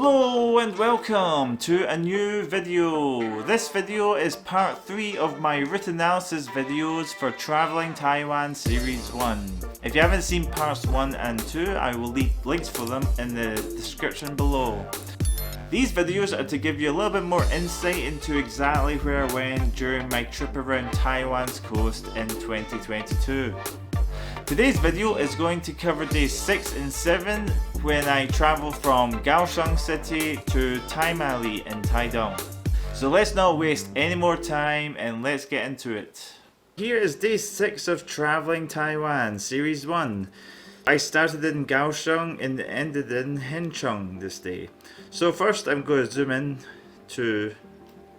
Hello and welcome to a new video. This video is part 3 of my route analysis videos for Traveling Taiwan Series 1. If you haven't seen parts 1 and 2, I will leave links for them in the description below. These videos are to give you a little bit more insight into exactly where I went during my trip around Taiwan's coast in 2022. Today's video is going to cover days 6 and 7 when I travel from Kaohsiung City to Taimali in Taidong. So let's not waste any more time and let's get into it. Here is day 6 of Traveling Taiwan Series 1. I started in Kaohsiung and ended in Hengcheng this day. So first I'm going to zoom in to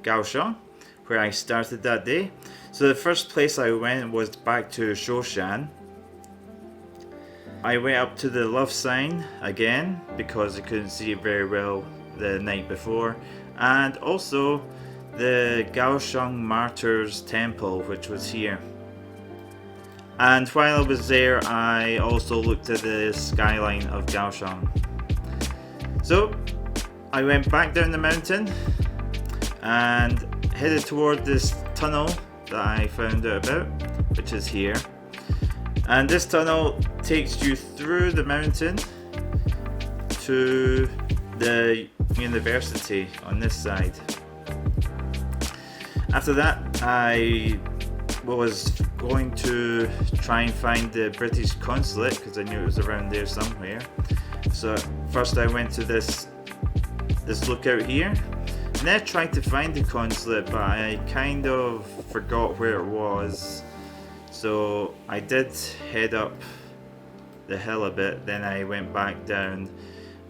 Kaohsiung, where I started that day. So the first place I went was back to Shoshan. I went up to the love sign again because I couldn't see it very well the night before, and also the Kaohsiung Martyrs Temple, which was here. And while I was there, I also looked at the skyline of Kaohsiung. So I went back down the mountain and headed toward this tunnel that I found out about, which is here. And this tunnel takes you through the mountain to the university on this side. After that, I was going to try and find the British consulate because I knew it was around there somewhere. So first I went to this lookout here, and then I tried to find the consulate, but I kind of forgot where it was. So I did head up the hill a bit, then I went back down,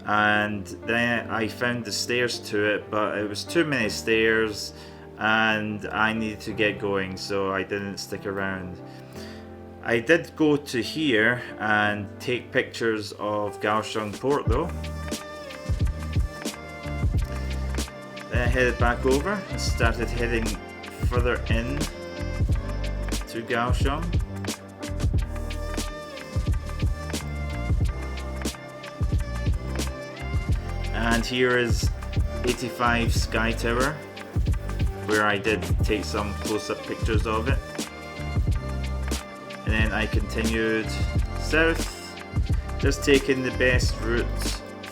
and then I found the stairs to it, but it was too many stairs and I needed to get going, so I didn't stick around. I did go to here and take pictures of Kaohsiung Port though. Then I headed back over and started heading further in to Kaohsiung. And here is 85 Sky Tower, where I did take some close-up pictures of it. And then I continued south, just taking the best route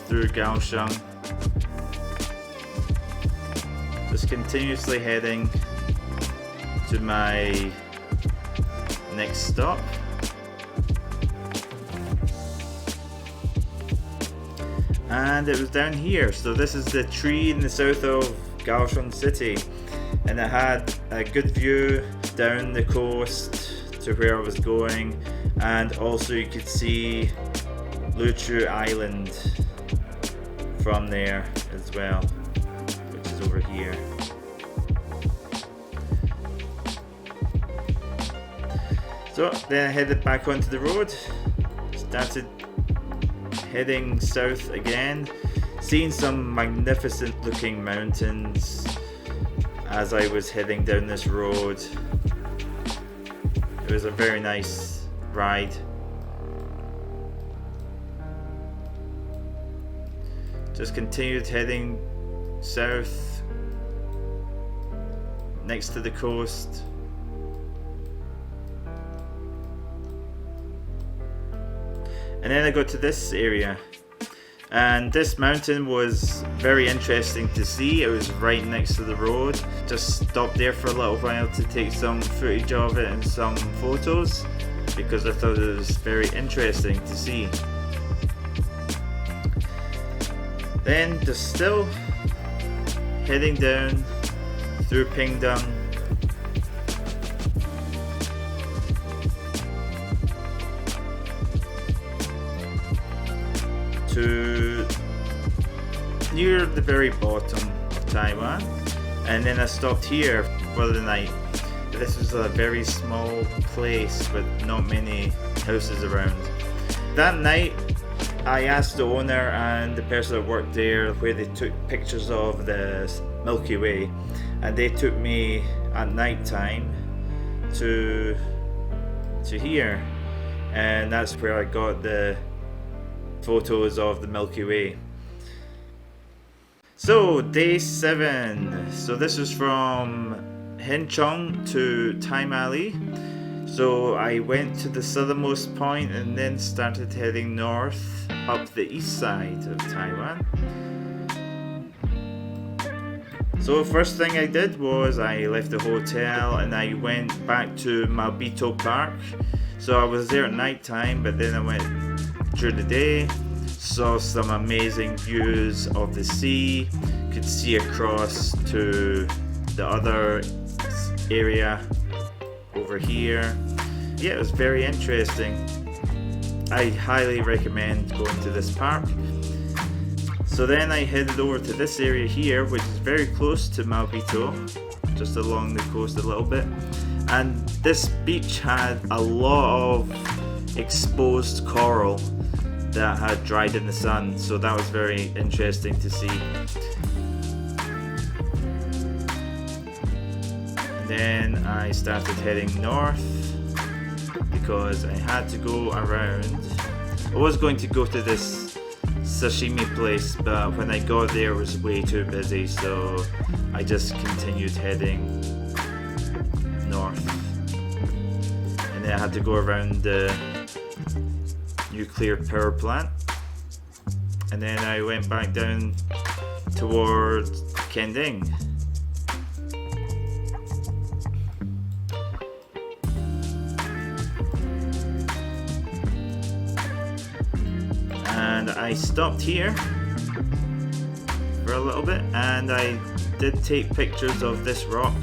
through Kaohsiung. Just continuously heading to my next stop. And it was down here. So this is the tree in the south of Kaohsiung City, and it had a good view down the coast to where I was going, and also you could see Luchu Island from there as well, which is over here. So then I headed back onto the road, started heading south again, seeing some magnificent looking mountains as I was heading down this road. It was a very nice ride. Just continued heading south next to the coast. And then I got to this area, and this mountain was very interesting to see. It was right next to the road. Just stopped there for a little while to take some footage of it and some photos, because I thought it was very interesting to see. Then just still heading down through Pingdong to near the very bottom of Taiwan, and then I stopped here for the night. This was a very small place with not many houses around. That night I asked the owner and the person that worked there where they took pictures of the Milky Way, and they took me at night time to here, and that's where I got the photos of the Milky Way. So day 7. So this was from Henchong to Taimali. So I went to the southernmost point and then started heading north up the east side of Taiwan. So first thing I did was I left the hotel and I went back to Manfrotto Park. So I was there at night time, but then I went during the day, saw some amazing views of the sea, could see across to the other area over here. Yeah, it was very interesting. I highly recommend going to this park. So then I headed over to this area here, which is very close to Manfrotto, just along the coast a little bit. And this beach had a lot of exposed coral that had dried in the sun, so that was very interesting to see. And then I started heading north because I had to go around. I was going to go to this sashimi place, but when I got there it was way too busy, so I just continued heading north. And then I had to go around the nuclear power plant, and then I went back down towards Kending. And I stopped here for a little bit and I did take pictures of this rock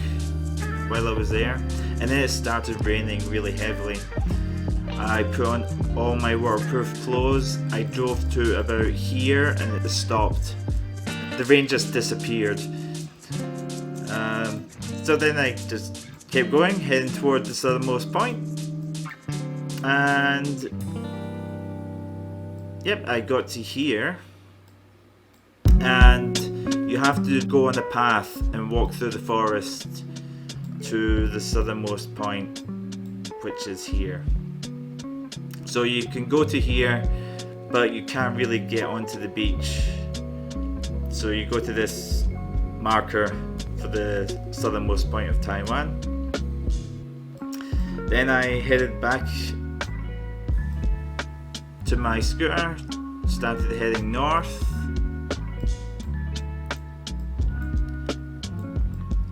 while I was there, and then it started raining really heavily. I put on all my waterproof clothes. I drove to about here and it stopped. The rain just disappeared. So then I just kept going, heading toward the southernmost point. And yep, I got to here. And you have to go on a path and walk through the forest to the southernmost point, which is here. So you can go to here, but you can't really get onto the beach. So you go to this marker for the southernmost point of Taiwan. Then I headed back to my scooter, started heading north,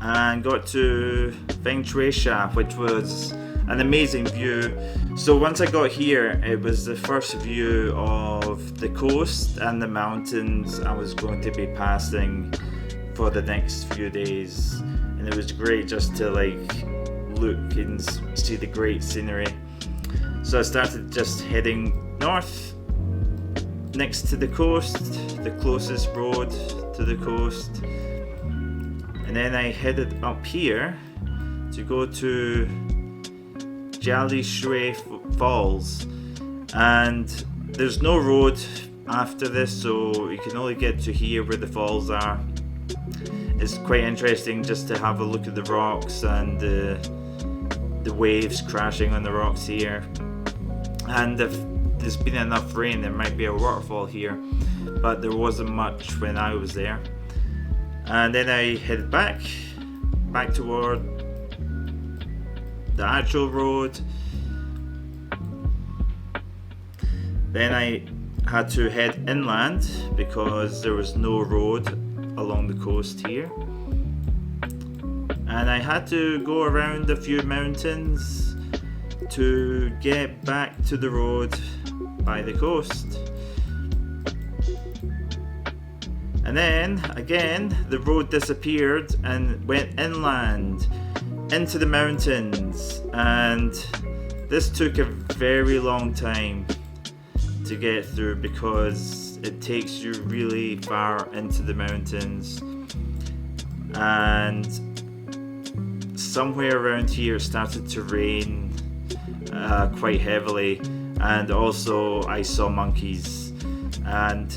and got to Feng Shui Sha, which was an amazing view. So once I got here, it was the first view of the coast and the mountains I was going to be passing for the next few days, and it was great just to like look and see the great scenery. So I started just heading north next to the coast, the closest road to the coast, and then I headed up here to go to Jali Shui Falls, and there's no road after this, so you can only get to here where the falls are. It's quite interesting just to have a look at the rocks and the waves crashing on the rocks here. And if there's been enough rain, there might be a waterfall here, but there wasn't much when I was there. And then I headed back toward the actual road. Then I had to head inland because there was no road along the coast here, and I had to go around a few mountains to get back to the road by the coast. And then again the road disappeared and went inland into the mountains, and this took a very long time to get through because it takes you really far into the mountains, and somewhere around here it started to rain quite heavily, and also I saw monkeys. And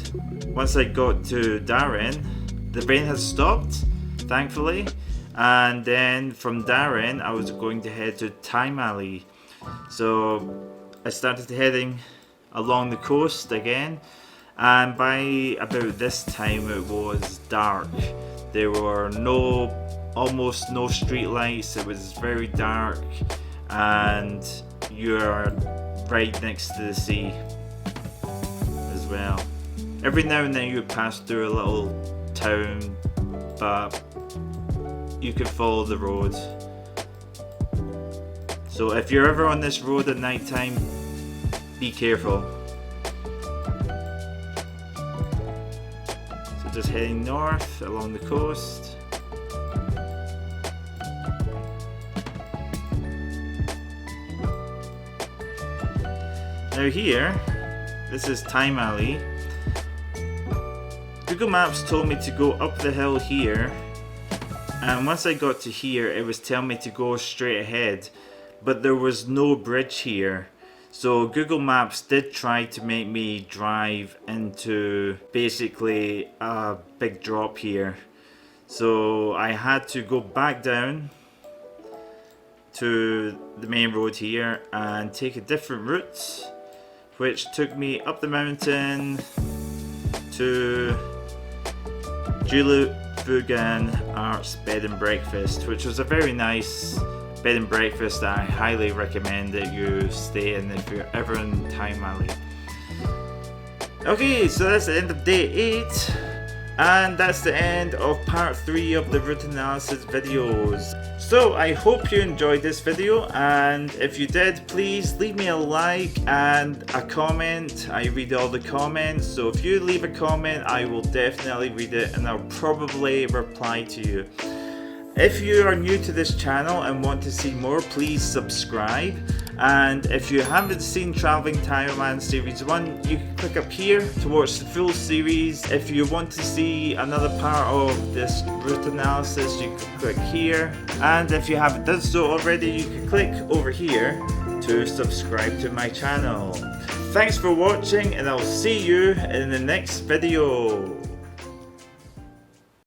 once I got to Darren, the rain had stopped, thankfully. And then from Darren, I was going to head to Taimali. So I started heading along the coast again, and by about this time it was dark. There were almost no street lights. It was very dark, and you're right next to the sea as well. Every now and then you would pass through a little town, but you could follow the road. So if you're ever on this road at night time, be careful. So just heading north along the coast. Now here, this is Taimali. Google Maps told me to go up the hill here, and once I got to here it was telling me to go straight ahead, but there was no bridge here. So Google Maps did try to make me drive into basically a big drop here. So I had to go back down to the main road here and take a different route, which took me up the mountain to Fugan Arts Bed and Breakfast, which was a very nice bed and breakfast that I highly recommend that you stay in if you're ever in Taimali. Okay, so that's the end of day 8, and that's the end of part 3 of the route analysis videos. So I hope you enjoyed this video, and if you did, please leave me a like and a comment. I read all the comments, so if you leave a comment I will definitely read it and I'll probably reply to you. If you are new to this channel and want to see more, please subscribe. And if you haven't seen Traveling Taiwan Series 1, you can click up here to watch the full series. If you want to see another part of this route analysis, you can click here. And if you haven't done so already, you can click over here to subscribe to my channel. Thanks for watching, and I'll see you in the next video.